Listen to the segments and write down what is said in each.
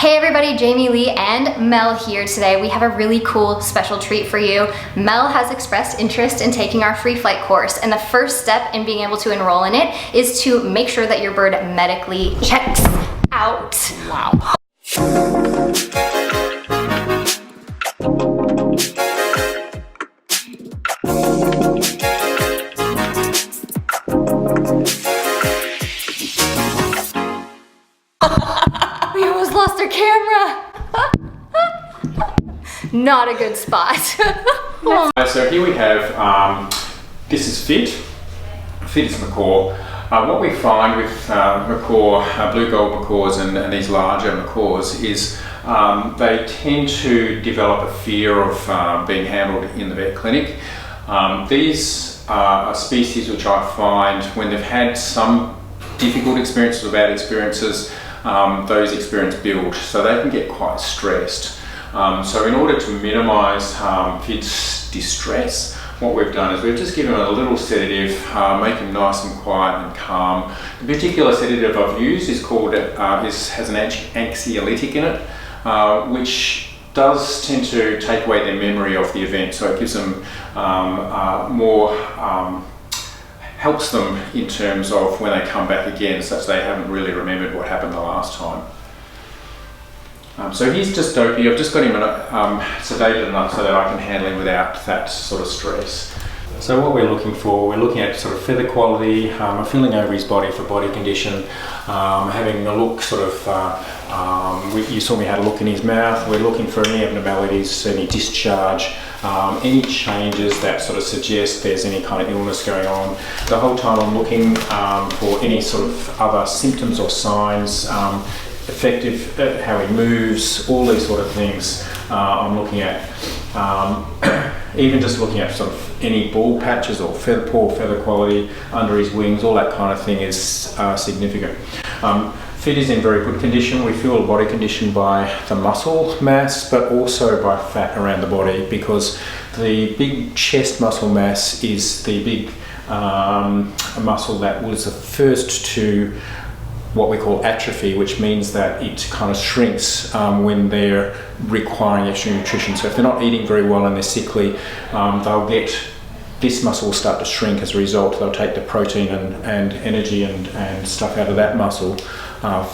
Hey everybody, Jamie Lee and Mel here today. We have a really cool special treat for you. Mel has expressed interest in taking our free flight course, and the first step in being able to enroll in it is to make sure that your bird medically checks out. Wow. We almost lost our camera. Not a good spot. So here we have, this is Fit. Fit is macaw. What we find with macaw, blue gold macaws and these larger macaws is they tend to develop a fear of being handled in the vet clinic. These are species which I find when they've had some difficult experiences or bad experiences, those experiences build, so they can get quite stressed. So in order to minimise Fit's distress, what we've done is we've just given him a little sedative, make him nice and quiet and calm. The particular sedative I've used is called, has an anxiolytic in it, which does tend to take away their memory of the event, so it gives them helps them in terms of when they come back again, such they haven't really remembered what happened the last time. So he's just dopey. I've just got him sedated enough so that I can handle him without that sort of stress. So what we're looking for, we're looking at sort of feather quality, feeling over his body for body condition, having a look sort of, you saw me had a look in his mouth. We're looking for any abnormalities, any discharge, any changes that sort of suggest there's any kind of illness going on. The whole time I'm looking for any sort of other symptoms or signs, effective, how he moves, all these sort of things I'm looking at. Even just looking at sort of any bald patches or poor feather quality under his wings, all that kind of thing is significant. Fit is in very good condition. We feel the body condition by the muscle mass, but also by fat around the body, because the big chest muscle mass is the big muscle that was the first to what we call atrophy, which means that it kind of shrinks when they're requiring extra nutrition. So if they're not eating very well and they're sickly, they'll get, this muscle will start to shrink as a result. They'll take the protein and energy and stuff out of that muscle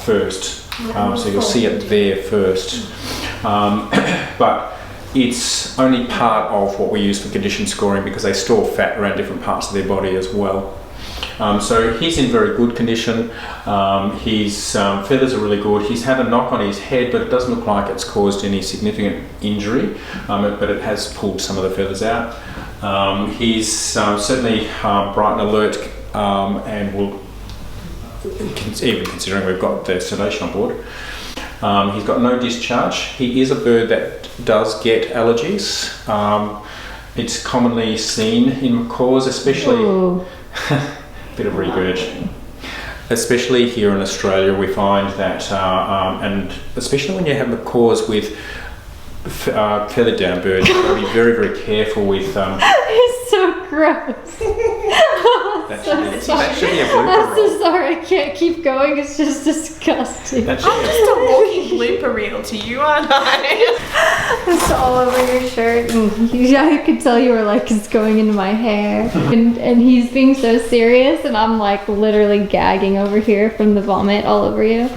first. So you'll see it there first. But it's only part of what we use for condition scoring, because they store fat around different parts of their body as well. So he's in very good condition. His feathers are really good. He's had a knock on his head, but it doesn't look like it's caused any significant injury, but it has pulled some of the feathers out. He's certainly bright and alert, and will, even considering we've got the sedation on board. He's got no discharge. He is a bird that does get allergies. It's commonly seen in macaws, especially bit of regurg. Especially here in Australia, we find that, and especially when you have macaws with feathered down birds, you've got to be very, very careful with. It's so gross. That should be a blooper I'm reel. so sorry, I can't keep going. It's just disgusting. That should I'm be just a walking blooper reel to you, aren't I? It's all over your shirt, and I could tell you were like, it's going into my hair. And he's being so serious, and I'm like literally gagging over here from the vomit all over you.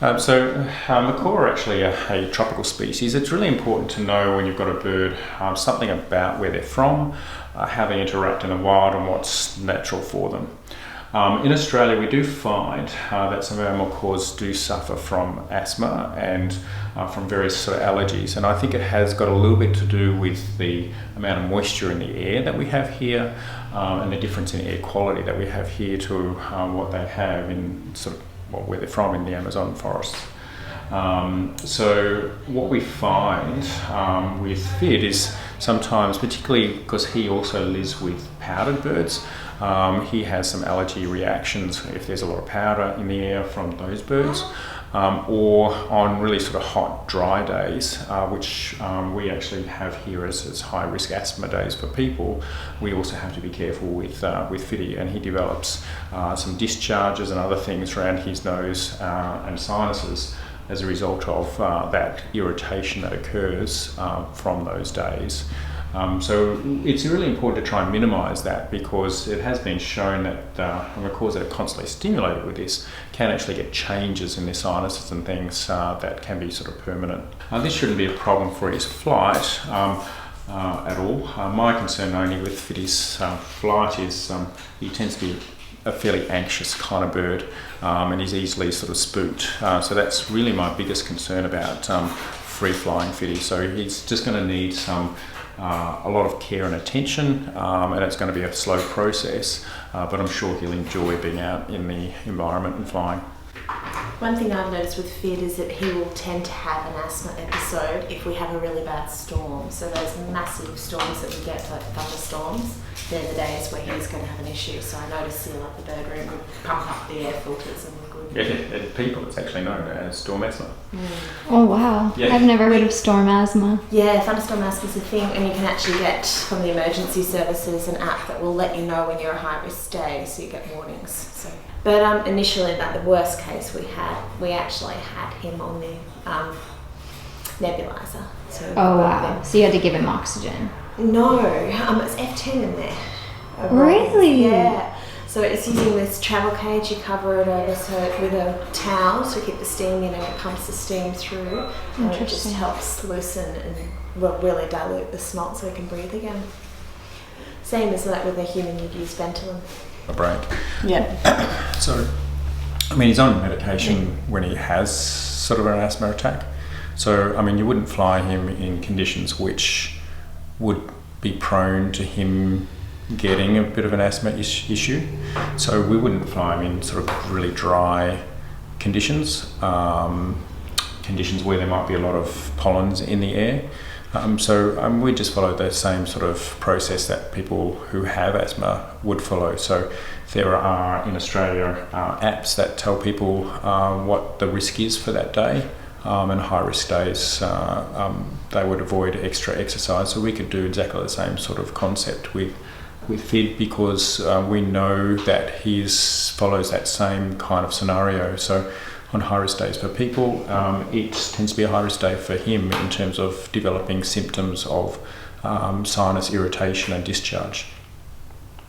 Macaw are actually a tropical species. It's really important to know when you've got a bird something about where they're from, how they interact in the wild, and what's natural for them. In Australia, we do find that some of our macaws do suffer from asthma and from various sort of allergies, and I think it has got a little bit to do with the amount of moisture in the air that we have here, and the difference in air quality that we have here to what they have in sort of where they're from in the Amazon forest. So what we find with Fit is sometimes, particularly because he also lives with powdered birds, he has some allergy reactions if there's a lot of powder in the air from those birds, or on really sort of hot, dry days, which we actually have here as high-risk asthma days for people. We also have to be careful with Fitty, and he develops some discharges and other things around his nose and sinuses as a result of that irritation that occurs from those days. So it's really important to try and minimise that, because it has been shown that the cause that are constantly stimulated with this can actually get changes in their sinuses and things that can be sort of permanent. This shouldn't be a problem for his flight at all. My concern only with Fiddy's flight is he tends to be a fairly anxious kind of bird, and he's easily sort of spooked. So that's really my biggest concern about free flying Fiddy. So he's just going to need a lot of care and attention, and it's going to be a slow process, but I'm sure he'll enjoy being out in the environment and flying. One thing I've noticed with Fid is that he will tend to have an asthma episode if we have a really bad storm. So those massive storms that we get, like thunderstorms, they're the days where he's going to have an issue. So I noticed seal up the bird room, we pump up the air filters and we're good. Yeah, in people it's actually known as storm asthma. Oh wow, Yeah. I've never heard of storm asthma. Yeah, thunderstorm asthma is a thing, and you can actually get from the emergency services an app that will let you know when you're a high risk day, so you get warnings. So, but initially, like the worst case we actually had him on the nebulizer. So Oh wow, so you had to give him oxygen. No, it's F10 in there. Really? Yeah. So it's using this travel cage, you cover it over with a towel to keep the steam in, and it pumps the steam through, and it just helps loosen and really dilute the snot so he can breathe again. Same as like with a human, you'd use Ventolin. A break. Yeah. So, I mean, he's on medication when he has sort of an asthma attack. So, I mean, you wouldn't fly him in conditions which would be prone to him getting a bit of an asthma issue. So we wouldn't fly him in sort of really dry conditions, conditions where there might be a lot of pollens in the air. So we just follow the same sort of process that people who have asthma would follow. So there are in Australia apps that tell people what the risk is for that day, and high risk days they would avoid extra exercise. So we could do exactly the same sort of concept with Fid, because we know that he follows that same kind of scenario. So on high risk days for people, it tends to be a high risk day for him in terms of developing symptoms of sinus irritation and discharge.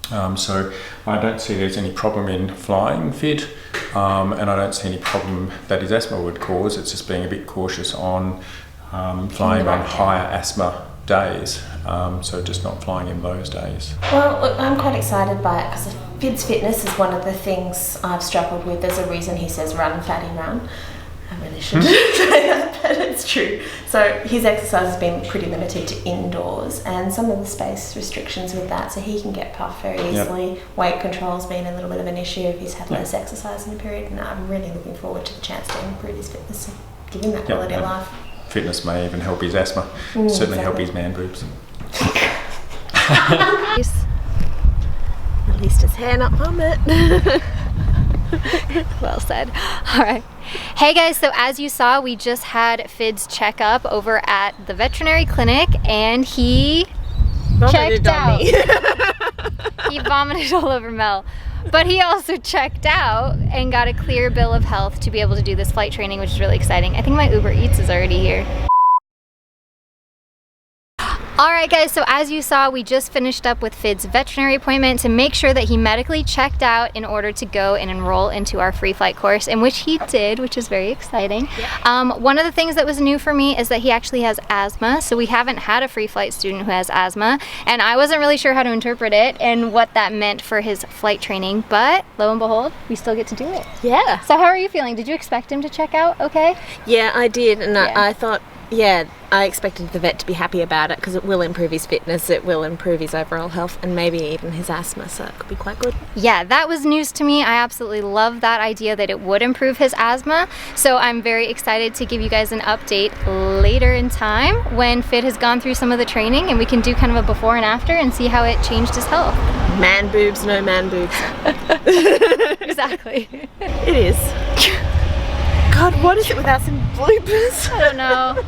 So I don't see there's any problem in flying Fid, and I don't see any problem that his asthma would cause. It's just being a bit cautious on flying on higher asthma days, so just not flying in those days. Well, look, I'm quite excited by it because Fid's fitness is one of the things I've struggled with. There's a reason he says run, fatty, run. I really shouldn't say that, but it's true. So his exercise has been pretty limited to indoors, and some of the space restrictions with that, so he can get puffed very easily. Yep. Weight control's been a little bit of an issue if he's had less exercise in a period, and I'm really looking forward to the chance to improve his fitness and give him that quality of life. Fitness may even help his asthma, certainly help his man boobs. At least his hair not vomit. Well said. All right. Hey guys, so as you saw, we just had Fid's checkup over at the veterinary clinic, and he checked out. He vomited all over Mel. But he also checked out and got a clear bill of health to be able to do this flight training, which is really exciting. I think my Uber Eats is already here. Alright guys, so as you saw, we just finished up with Fid's veterinary appointment to make sure that he medically checked out in order to go and enroll into our free flight course, in which he did, which is very exciting. Yeah. One of the things that was new for me is that he actually has asthma, so we haven't had a free flight student who has asthma, and I wasn't really sure how to interpret it and what that meant for his flight training, but lo and behold, we still get to do it. Yeah. So how are you feeling? Did you expect him to check out okay? Yeah, I did, and I thought, I expected the vet to be happy about it because it will improve his fitness, it will improve his overall health, and maybe even his asthma, so it could be quite good. Yeah, that was news to me. I absolutely love that idea that it would improve his asthma, so I'm very excited to give you guys an update later in time when Fid has gone through some of the training, and we can do kind of a before and after and see how it changed his health. Man boobs, no man boobs. Exactly. It is. God, what is it with us and bloopers? I don't know.